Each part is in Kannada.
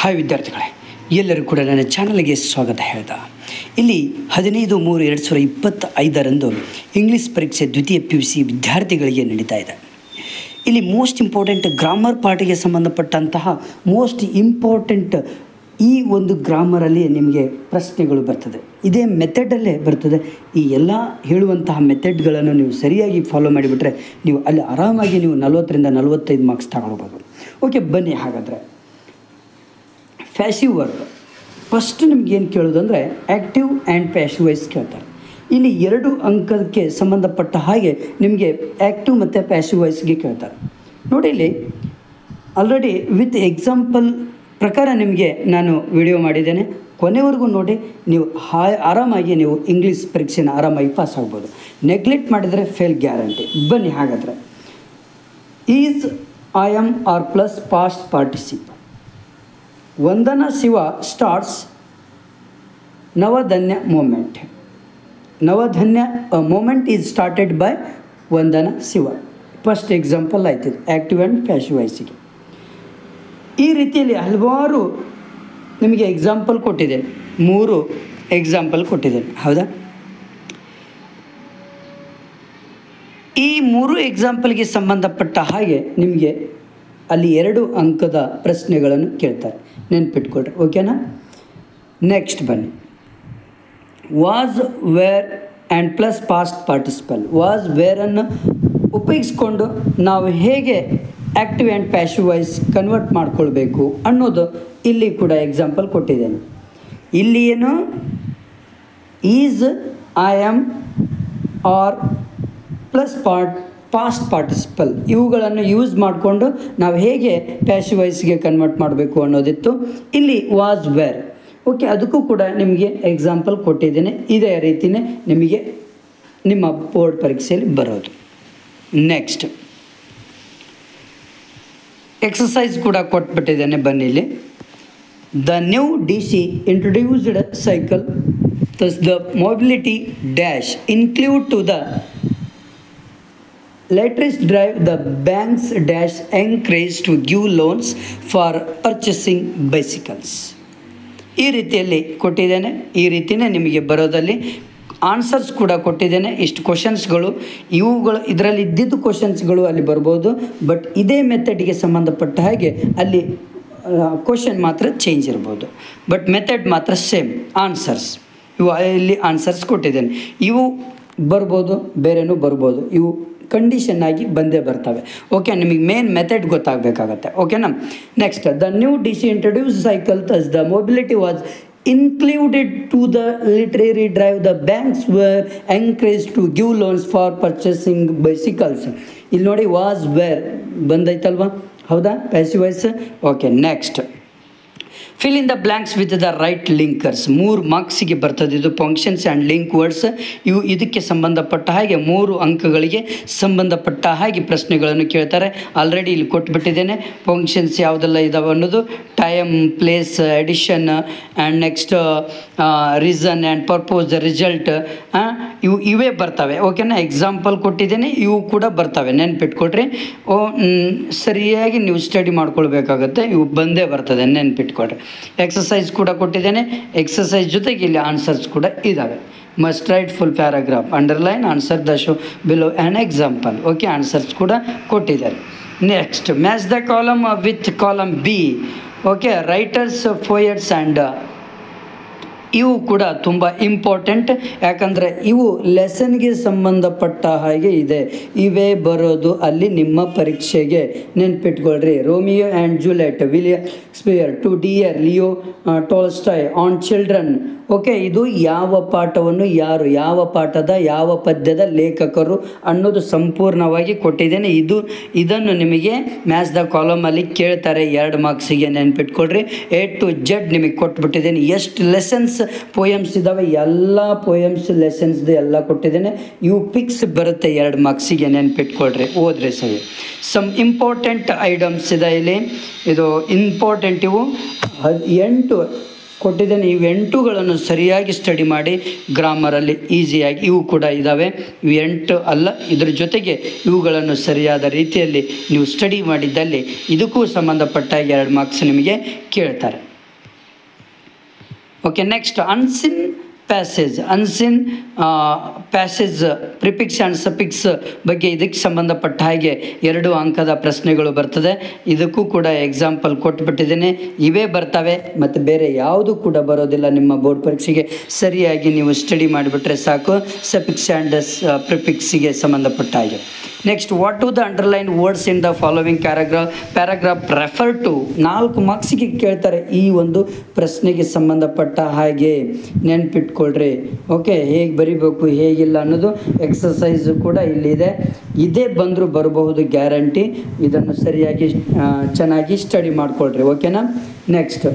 ಹಾಯ್ ವಿದ್ಯಾರ್ಥಿಗಳೇ, ಎಲ್ಲರೂ ಕೂಡ ನನ್ನ ಚಾನಲ್ಗೆ ಸ್ವಾಗತ ಹೇಳ್ತಾ ಇಲ್ಲಿ 15/3/2025 ಇಂಗ್ಲೀಷ್ ಪರೀಕ್ಷೆ ದ್ವಿತೀಯ PUC ವಿದ್ಯಾರ್ಥಿಗಳಿಗೆ ನಡೀತಾ ಇದೆ. ಇಲ್ಲಿ ಮೋಸ್ಟ್ ಇಂಪಾರ್ಟೆಂಟ್ ಗ್ರಾಮರ್ ಪಾರ್ಟಿಗೆ ಸಂಬಂಧಪಟ್ಟಂತಹ ಮೋಸ್ಟ್ ಇಂಪಾರ್ಟೆಂಟ್ ಈ ಒಂದು ಗ್ರಾಮರಲ್ಲಿ ನಿಮಗೆ ಪ್ರಶ್ನೆಗಳು ಬರ್ತದೆ. ಇದೇ ಮೆಥಡಲ್ಲೇ ಬರ್ತದೆ. ಈ ಎಲ್ಲ ಹೇಳುವಂತಹ ಮೆಥಡ್ಗಳನ್ನು ನೀವು ಸರಿಯಾಗಿ ಫಾಲೋ ಮಾಡಿಬಿಟ್ರೆ ನೀವು ಅಲ್ಲಿ ಆರಾಮಾಗಿ ನೀವು 40ರಿಂದ 45 ಮಾರ್ಕ್ಸ್ ತಗೊಳ್ಬೋದು. ಓಕೆ, ಬನ್ನಿ. ಹಾಗಾದರೆ ಪ್ಯಾಸಿವ್ ವರ್ಬ್ ಫಸ್ಟ್ ನಿಮ್ಗೆ ಏನು ಕೇಳೋದಂದರೆ ಆ್ಯಕ್ಟಿವ್ ಆ್ಯಂಡ್ ಪ್ಯಾಸಿವ್ ವಾಯ್ಸ್ ಕೇಳ್ತಾರೆ. ಇಲ್ಲಿ 2 ಅಂಕಕ್ಕೆ ಸಂಬಂಧಪಟ್ಟ ಹಾಗೆ ನಿಮಗೆ ಆ್ಯಕ್ಟಿವ್ ಮತ್ತು ಪ್ಯಾಸಿವ್ ವಾಯ್ಸ್ಗೆ ಕೇಳ್ತಾರೆ. ನೋಡಿ, ಇಲ್ಲಿ ಆಲ್ರೆಡಿ ವಿತ್ ಎಕ್ಸಾಂಪಲ್ ಪ್ರಕಾರ ನಿಮಗೆ ನಾನು ವಿಡಿಯೋ ಮಾಡಿದ್ದೇನೆ. ಕೊನೆವರೆಗೂ ನೋಡಿ, ನೀವು ಆರಾಮಾಗಿ ನೀವು ಇಂಗ್ಲೀಷ್ ಪರೀಕ್ಷೆನ ಆರಾಮಾಗಿ ಪಾಸ್ ಆಗ್ಬೋದು. ನೆಗ್ಲೆಕ್ಟ್ ಮಾಡಿದರೆ ಫೇಲ್ ಗ್ಯಾರಂಟಿ. ಬನ್ನಿ. ಹಾಗಾದರೆ is, I am are plus past participle. Vandana Shiva starts Navdanya movement. Navdanya movement is started by Vandana Shiva. First example ಆಯ್ತಿದೆ ಆ್ಯಕ್ಟಿವ್ ಆ್ಯಂಡ್ ಪ್ಯಾಸಿವ್ ವಾಯ್ಸಿಗೆ. ಈ ರೀತಿಯಲ್ಲಿ ಹಲವಾರು ನಿಮಗೆ ಎಕ್ಸಾಂಪಲ್ ಕೊಟ್ಟಿದ್ದೇನೆ. 3 ಎಕ್ಸಾಂಪಲ್ ಕೊಟ್ಟಿದ್ದೇನೆ, ಹೌದಾ? ಈ 3 ಎಕ್ಸಾಂಪಲ್ಗೆ ಸಂಬಂಧಪಟ್ಟ ಹಾಗೆ ನಿಮಗೆ ಅಲ್ಲಿ 2 ಅಂಕದ ಪ್ರಶ್ನೆಗಳನ್ನು ಕೇಳ್ತಾರೆ. ನೆನ್ಪಿಟ್ಕೊಳ್ರಿ, ಓಕೆನಾ? ನೆಕ್ಸ್ಟ್ ಬನ್ನಿ. Was, were and plus past participle. Was, ವೇರನ್ನು ಉಪಯೋಗಿಸ್ಕೊಂಡು ನಾವು ಹೇಗೆ active and passive voice convert ಮಾಡ್ಕೊಳ್ಬೇಕು ಅನ್ನೋದು ಇಲ್ಲಿ ಕೂಡ ಎಕ್ಸಾಂಪಲ್ ಕೊಟ್ಟಿದ್ದೇನೆ. ಇಲ್ಲಿ ಏನು is, I am, are plus past participle ಇವುಗಳನ್ನು ಯೂಸ್ ಮಾಡಿಕೊಂಡು ನಾವು ಹೇಗೆ ಪ್ಯಾಸಿವ್ ವಾಯ್ಸ್ಗೆ ಕನ್ವರ್ಟ್ ಮಾಡಬೇಕು ಅನ್ನೋದಿತ್ತು. ಇಲ್ಲಿ ವಾಸ್, ವೇರ್. ಓಕೆ, ಅದಕ್ಕೂ ಕೂಡ ನಿಮಗೆ ಎಕ್ಸಾಂಪಲ್ ಕೊಟ್ಟಿದ್ದೇನೆ. ಇದೇ ರೀತಿಯೇ ನಿಮಗೆ ನಿಮ್ಮ ಬೋರ್ಡ್ ಪರೀಕ್ಷೆಯಲ್ಲಿ ಬರೋದು. ನೆಕ್ಸ್ಟ್ ಎಕ್ಸಸೈಸ್ ಕೂಡ ಕೊಟ್ಬಿಟ್ಟಿದ್ದೇನೆ. ಬನ್ನಿ, ಇಲ್ಲಿ the new DC introduced cycle thus the mobility dash include to the latest drive the banks dash encourage to give loans for purchasing bicycles. ಈ ರೀತಿಯಲ್ಲಿ ಕೊಟ್ಟಿದ್ದೇನೆ. ಈ ರೀತಿಯೇ ನಿಮಗೆ ಬರೋದಲ್ಲಿ ಆನ್ಸರ್ಸ್ ಕೂಡ ಕೊಟ್ಟಿದ್ದೇನೆ. ಇಷ್ಟು ಕ್ವಶನ್ಸ್ಗಳು ಇವುಗಳು ಇದರಲ್ಲಿ ಇದ್ದಿದ್ದು ಕ್ವಶನ್ಸ್ಗಳು ಅಲ್ಲಿ ಬರ್ಬೋದು. ಬಟ್ ಇದೇ ಮೆಥಡ್ಗೆ ಸಂಬಂಧಪಟ್ಟ ಹಾಗೆ ಅಲ್ಲಿ ಕ್ವಶನ್ ಮಾತ್ರ ಚೇಂಜ್ ಇರ್ಬೋದು, ಬಟ್ ಮೆಥಡ್ ಮಾತ್ರ ಸೇಮ್. ಆನ್ಸರ್ಸ್ ಇವು ಇಲ್ಲಿ ಆನ್ಸರ್ಸ್ ಕೊಟ್ಟಿದ್ದೇನೆ. ಇವು ಬರ್ಬೋದು, ಬೇರೆನೂ ಬರ್ಬೋದು. ಇವು ಕಂಡೀಷನ್ ಆಗಿ ಬಂದೇ ಬರ್ತವೆ. ಓಕೆ, ನಿಮಗೆ ಮೇನ್ ಮೆಥಡ್ ಗೊತ್ತಾಗಬೇಕಾಗತ್ತೆ. ಓಕೆನಾ? Next the new DC introduce cycle thus the mobility was included to the literary drive the banks were encouraged to give loans for purchasing bicycles. ಇಲ್ಲಿ ನೋಡಿ, ವಾಸ್, ವೇರ್ ಬಂದೈತಲ್ವಾ? ಹೌದಾ? Passive voice. Okay, next fill in the blanks with the right linkers. 3 ಮಾರ್ಕ್ಸಿಗೆ ಬರ್ತದೆ. ಇದು ಫಂಕ್ಷನ್ಸ್ ಆ್ಯಂಡ್ ಲಿಂಕ್ ವರ್ಡ್ಸ್. ಇವು ಇದಕ್ಕೆ ಸಂಬಂಧಪಟ್ಟ ಹಾಗೆ 3 ಅಂಕಗಳಿಗೆ ಸಂಬಂಧಪಟ್ಟ ಹಾಗೆ ಪ್ರಶ್ನೆಗಳನ್ನು ಕೇಳ್ತಾರೆ. ಆಲ್ರೆಡಿ ಇಲ್ಲಿ ಕೊಟ್ಬಿಟ್ಟಿದ್ದೇನೆ. ಫಂಕ್ಷನ್ಸ್ ಯಾವುದೆಲ್ಲ ಇದಾವೆ ಅನ್ನೋದು time, place, addition and next reason and purpose, result, ಇವೇ ಬರ್ತವೆ. ಓಕೆನಾ? ಎಕ್ಸಾಂಪಲ್ ಕೊಟ್ಟಿದ್ದೇನೆ, ಇವು ಕೂಡ ಬರ್ತವೆ. ನೆನ್ಪಿಟ್ಕೊಳ್ರಿ. ಸರಿಯಾಗಿ ನೀವು ಸ್ಟಡಿ ಮಾಡ್ಕೊಳ್ಬೇಕಾಗತ್ತೆ. ಇವು ಬಂದೇ ಬರ್ತದೆ, ನೆನ್ಪಿಟ್ಕೊಳ್ರಿ. ಎಕ್ಸಸೈಸ್ ಕೂಡ ಕೊಟ್ಟಿದ್ದೇನೆ. ಎಕ್ಸಸೈಸ್ ಜೊತೆಗೆ ಇಲ್ಲಿ ಆನ್ಸರ್ಸ್ ಕೂಡ ಇದ್ದಾವೆ. Must right full paragraph, underline, answer the show below an example. Okay, answers ಕೂಡ ಕೊಟ್ಟಿದ್ದಾರೆ. Next match the column with column B. Okay, writers, poets and ಇವು ಕೂಡ ತುಂಬ ಇಂಪಾರ್ಟೆಂಟ್. ಯಾಕಂದರೆ ಇವು ಲೆಸನ್ಗೆ ಸಂಬಂಧಪಟ್ಟ ಹಾಗೆ ಇದೆ. ಇವೇ ಬರೋದು ಅಲ್ಲಿ ನಿಮ್ಮ ಪರೀಕ್ಷೆಗೆ. ನೆನ್ಪಿಟ್ಕೊಳ್ರಿ. Romeo and Juliet, William Shakespeare, to dear, Leo Tolstoy, on children. Okay, ಇದು ಯಾವ ಪಾಠವನ್ನು ಯಾರು, ಯಾವ ಪಾಠದ ಯಾವ ಪದ್ಯದ ಲೇಖಕರು ಅನ್ನೋದು ಸಂಪೂರ್ಣವಾಗಿ ಕೊಟ್ಟಿದ್ದೇನೆ. ಇದನ್ನು ನಿಮಗೆ ಮ್ಯಾಚ್ ದ ಕಾಲಮಲ್ಲಿ ಕೇಳ್ತಾರೆ 2 ಮಾರ್ಕ್ಸಿಗೆ. ನೆನ್ಪಿಟ್ಕೊಳ್ರಿ. A to Z ನಿಮಗೆ ಕೊಟ್ಬಿಟ್ಟಿದ್ದೇನೆ. ಎಷ್ಟು ಲೆಸನ್ಸ್ ಪೋಯಮ್ಸ್ ಇದ್ದಾವೆ ಎಲ್ಲ ಪೋಯಮ್ಸ್ ಲೆಸನ್ಸ್ದು ಎಲ್ಲ ಕೊಟ್ಟಿದ್ದೇನೆ. ಇವು ಪಿಕ್ಸ್ ಬರುತ್ತೆ 2 ಮಾರ್ಕ್ಸಿಗೆ. ನೆನ್ಪಿಟ್ಕೊಳ್ರಿ, ಓದ್ರಿ ಸರಿ. ಸಮ್ ಇಂಪಾರ್ಟೆಂಟ್ ಐಟಮ್ಸ್ ಇದೆ ಇಲ್ಲಿ. ಇದು ಇಂಪಾರ್ಟೆಂಟ್. ಇವು 8 ಕೊಟ್ಟಿದ್ದೇನೆ. ಇವು 8ಗಳನ್ನು ಸರಿಯಾಗಿ ಸ್ಟಡಿ ಮಾಡಿ ಗ್ರಾಮರಲ್ಲಿ ಈಸಿಯಾಗಿ ಇವು ಕೂಡ ಇದ್ದಾವೆ. ಇವು 8 ಅಲ್ಲ, ಇದರ ಜೊತೆಗೆ ಇವುಗಳನ್ನು ಸರಿಯಾದ ರೀತಿಯಲ್ಲಿ ನೀವು ಸ್ಟಡಿ ಮಾಡಿದ್ದಲ್ಲಿ ಇದಕ್ಕೂ ಸಂಬಂಧಪಟ್ಟ 2 ಮಾರ್ಕ್ಸ್ ನಿಮಗೆ ಕೇಳ್ತಾರೆ. Okay, next ಅನ್ಸಿನ್ passage prefix and suffix ಬಗ್ಗೆ ಇದಕ್ಕೆ ಸಂಬಂಧಪಟ್ಟ ಹಾಗೆ 2 ಅಂಕದ ಪ್ರಶ್ನೆಗಳು ಬರ್ತದೆ. ಇದಕ್ಕೂ ಕೂಡ ಎಕ್ಸಾಂಪಲ್ ಕೊಟ್ಬಿಟ್ಟಿದ್ದೇನೆ. ಇವೇ ಬರ್ತವೆ ಮತ್ತು ಬೇರೆ ಯಾವುದು ಕೂಡ ಬರೋದಿಲ್ಲ. ನಿಮ್ಮ ಬೋರ್ಡ್ ಪರೀಕ್ಷೆಗೆ ಸರಿಯಾಗಿ ನೀವು ಸ್ಟಡಿ ಮಾಡಿಬಿಟ್ರೆ ಸಾಕು, ಸಫಿಕ್ಸ್ ಆ್ಯಂಡ್ ಪ್ರಿಫಿಕ್ಸಿಗೆ ಸಂಬಂಧಪಟ್ಟ ಹಾಗೆ. Next, what to the underline words in the following paragraph refer to. 4 ಮಾರ್ಕ್ಸಿಗೆ ಕೇಳ್ತಾರೆ ಈ ಒಂದು ಪ್ರಶ್ನೆಗೆ ಸಂಬಂಧಪಟ್ಟ ಹಾಗೆ, ನೆನ್ಪಿಟ್ಕೊಳ್ರಿ. ಓಕೆ, ಹೇಗೆ ಬರಿಬೇಕು ಹೇಗಿಲ್ಲ ಅನ್ನೋದು ಎಕ್ಸಸೈಸು ಕೂಡ ಇಲ್ಲಿದೆ. ಇದೇ ಬಂದರೂ ಬರಬಹುದು ಗ್ಯಾರಂಟಿ. ಇದನ್ನು ಸರಿಯಾಗಿ ಚೆನ್ನಾಗಿ ಸ್ಟಡಿ ಮಾಡ್ಕೊಳ್ರಿ. ಓಕೆನಾ. ನೆಕ್ಸ್ಟ್,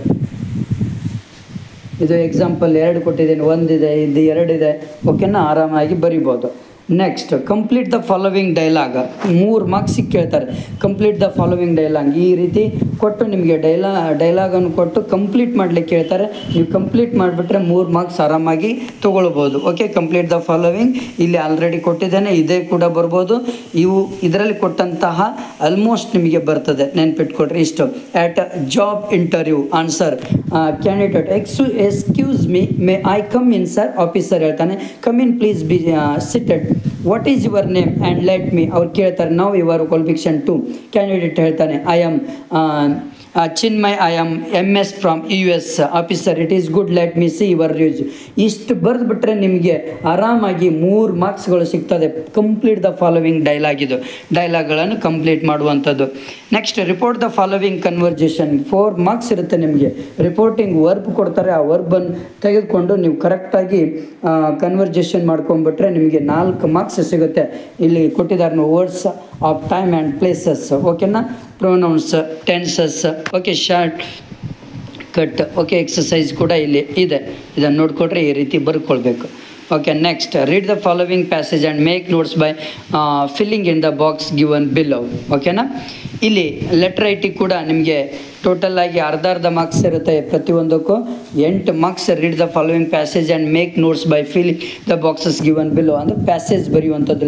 ಇದು ಎಕ್ಸಾಂಪಲ್ 2 ಕೊಟ್ಟಿದ್ದೇನೆ, 1 ಇದೆ, ಇದು 2 ಇದೆ. ಓಕೆನಾ, ಆರಾಮಾಗಿ ಬರಿಬೋದು. Next, complete the following dialogue. 3 ಮಾರ್ಕ್ಸಿಗೆ ಕೇಳ್ತಾರೆ. ಕಂಪ್ಲೀಟ್ ದ ಫಾಲೋವಿಂಗ್ ಡೈಲಾಗ್ ಈ ರೀತಿ ಕೊಟ್ಟು ನಿಮಗೆ ಡೈಲಾಗನ್ನು ಕೊಟ್ಟು ಕಂಪ್ಲೀಟ್ ಮಾಡಲಿಕ್ಕೆ ಹೇಳ್ತಾರೆ. ನೀವು ಕಂಪ್ಲೀಟ್ ಮಾಡಿಬಿಟ್ರೆ 3 ಮಾರ್ಕ್ಸ್ ಆರಾಮಾಗಿ ತೊಗೊಳ್ಬೋದು. ಓಕೆ, ಕಂಪ್ಲೀಟ್ ದ ಫಾಲೋವಿಂಗ್ ಇಲ್ಲಿ ಆಲ್ರೆಡಿ ಕೊಟ್ಟಿದ್ದೇನೆ, ಇದೇ ಕೂಡ ಬರ್ಬೋದು. ಇದರಲ್ಲಿ ಕೊಟ್ಟಂತಹ ಆಲ್ಮೋಸ್ಟ್ ನಿಮಗೆ ಬರ್ತದೆ, ನೆನ್ಪಿಟ್ಕೊಡ್ರಿ. ಇಷ್ಟು at job interview answer candidate excuse may I come in sir. Officer ಹೇಳ್ತಾನೆ, come in please be seated. What is your name and let me. ಅವ್ರು ಕೇಳ್ತಾರೆ, ನಾವು ಯುವರ್ ಕ್ವಾಲಿಫಿಕೇಷನ್ ಟು. ಕ್ಯಾಂಡಿಡೇಟ್ ಹೇಳ್ತಾನೆ, I am Chinmay, I am MS from US. Officer, it is good, let me see your reviews. ಇಷ್ಟು ಬರೆದುಬಿಟ್ರೆ ನಿಮಗೆ ಆರಾಮಾಗಿ 3 ಮಾರ್ಕ್ಸ್ಗಳು ಸಿಗ್ತದೆ. ಕಂಪ್ಲೀಟ್ ದ ಫಾಲೋವಿಂಗ್ ಡೈಲಾಗ್ಗಳನ್ನು ಕಂಪ್ಲೀಟ್ ಮಾಡುವಂಥದ್ದು. Next, report the following conversation. 4 marks ಇರುತ್ತೆ ನಿಮಗೆ. ರಿಪೋರ್ಟಿಂಗ್ ವರ್ಬ್ ಕೊಡ್ತಾರೆ, ಆ ವರ್ಬನ್ನು ತೆಗೆದುಕೊಂಡು ನೀವು ಕರೆಕ್ಟಾಗಿ ಕನ್ವರ್ಜೇಷನ್ ಮಾಡ್ಕೊಂಡ್ಬಿಟ್ರೆ ನಿಮಗೆ 4 ಮಾರ್ಕ್ಸ್ ಸಿಗುತ್ತೆ. ಇಲ್ಲಿ ಕೊಟ್ಟಿದ್ದಾರೆ words of time and places. ಓಕೆನಾ, pronouns, tenses. Okay, short cut. Okay, exercise ಕೂಡ ಇಲ್ಲಿ ಇದೆ, ಇದನ್ನು ನೋಡಿಕೊಟ್ರೆ ಈ ರೀತಿ ಬರ್ಕೊಳ್ಬೇಕು. ಓಕೆ, next, read the following passage and make notes by filling in the box given below. ಓಕೆನಾ. ಇಲ್ಲಿ ಲೆಟರ್ ರೈಟಿಂಗ್ ಕೂಡ ನಿಮಗೆ ಟೋಟಲ್ ಆಗಿ ಅರ್ಧ ಮಾರ್ಕ್ಸ್ ಇರುತ್ತೆ. ಪ್ರತಿಯೊಂದಕ್ಕೂ 8 marks. Read the following passage and make notes by filling the boxes given below. ಅಂದರೆ ಪ್ಯಾಸೇಜ್ ಬರೆಯುವಂಥದ್ದು.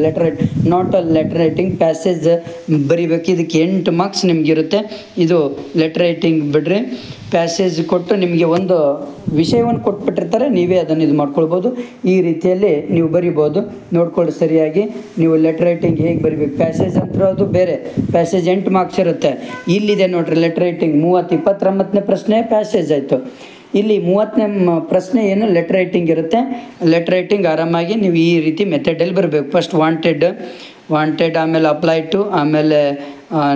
Not a letter writing, passage ಬರಿಬೇಕು. ಇದಕ್ಕೆ 8 ಮಾರ್ಕ್ಸ್ ನಿಮಗಿರುತ್ತೆ. ಇದು ಲೆಟರ್ ರೈಟಿಂಗ್ ಬಿಡ್ರಿ. ಪ್ಯಾಸೇಜ್ ಕೊಟ್ಟು ನಿಮಗೆ ಒಂದು ವಿಷಯವನ್ನು ಕೊಟ್ಬಿಟ್ಟಿರ್ತಾರೆ, ನೀವೇ ಅದನ್ನು ಇದು ಮಾಡ್ಕೊಳ್ಬೋದು. ಈ ರೀತಿಯಲ್ಲಿ ನೀವು ಬರಿಬೋದು. ನೋಡ್ಕೊಳ್ಳಿ ಸರಿಯಾಗಿ. ನೀವು ಲೆಟರ್ ರೈಟಿಂಗ್ ಹೇಗೆ ಬರಿಬೇಕು. ಪ್ಯಾಸೇಜ್ ಅಂತ ಅದು ಬೇರೆ. ಪ್ಯಾಸೇಜ್ 8 ಮಾರ್ಕ್ಸ್ ಇರುತ್ತೆ. ಇಲ್ಲಿದೆ ನೋಡ್ರಿ ಲೆಟರ್ ರೈಟಿಂಗ್ 29ನೇ ಪ್ರಶ್ನೆ ಪ್ಯಾಸೇಜ್ ಆಯಿತು. ಇಲ್ಲಿ 30ನೇ ಪ್ರಶ್ನೆ ಏನು ಲೆಟರ್ ರೈಟಿಂಗ್ ಇರುತ್ತೆ. ಲೆಟರ್ ರೈಟಿಂಗ್ ಆರಾಮಾಗಿ ನೀವು ಈ ರೀತಿ ಮೆಥಡಲ್ಲಿ ಬರಬೇಕು. ಫಸ್ಟ್ ವಾಂಟೆಡ್, ಆಮೇಲೆ ಅಪ್ಲೈ ಟು, ಆಮೇಲೆ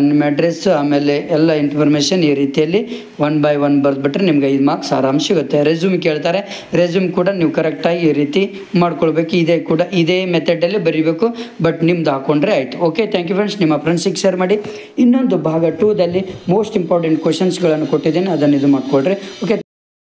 ನಿಮ್ಮ ಅಡ್ರೆಸ್ಸು, ಆಮೇಲೆ ಎಲ್ಲ ಇನ್ಫಾರ್ಮೇಷನ್ ಈ ರೀತಿಯಲ್ಲಿ 1 by 1 ಬರೆದ್ಬಿಟ್ರೆ ನಿಮ್ಗೆ 5 ಮಾರ್ಕ್ಸ್ ಆರಾಮ್ ಸಿಗುತ್ತೆ. ರೆಸ್ಯೂಮ್ ಕೇಳ್ತಾರೆ, ರೆಸ್ಯೂಮ್ ಕೂಡ ನೀವು ಕರೆಕ್ಟಾಗಿ ಈ ರೀತಿ ಮಾಡ್ಕೊಳ್ಬೇಕು. ಇದೇ ಮೆಥಡಲ್ಲಿ ಬರೀಬೇಕು, ಬಟ್ ನಿಮ್ದು ಹಾಕ್ಕೊಂಡ್ರೆ ಆಯಿತು. Okay, thank you friends. ನಿಮ್ಮ ಫ್ರೆಂಡ್ಸಿಗೆ ಶೇರ್ ಮಾಡಿ. ಇನ್ನೊಂದು ಭಾಗ 2ದಲ್ಲಿ ಮೋಸ್ಟ್ ಇಂಪಾರ್ಟೆಂಟ್ ಕ್ವಶನ್ಸ್ಗಳನ್ನು ಕೊಟ್ಟಿದ್ದೇನೆ, ಅದನ್ನು ಇದು ಮಾಡ್ಕೊಳ್ರಿ. ಓಕೆ.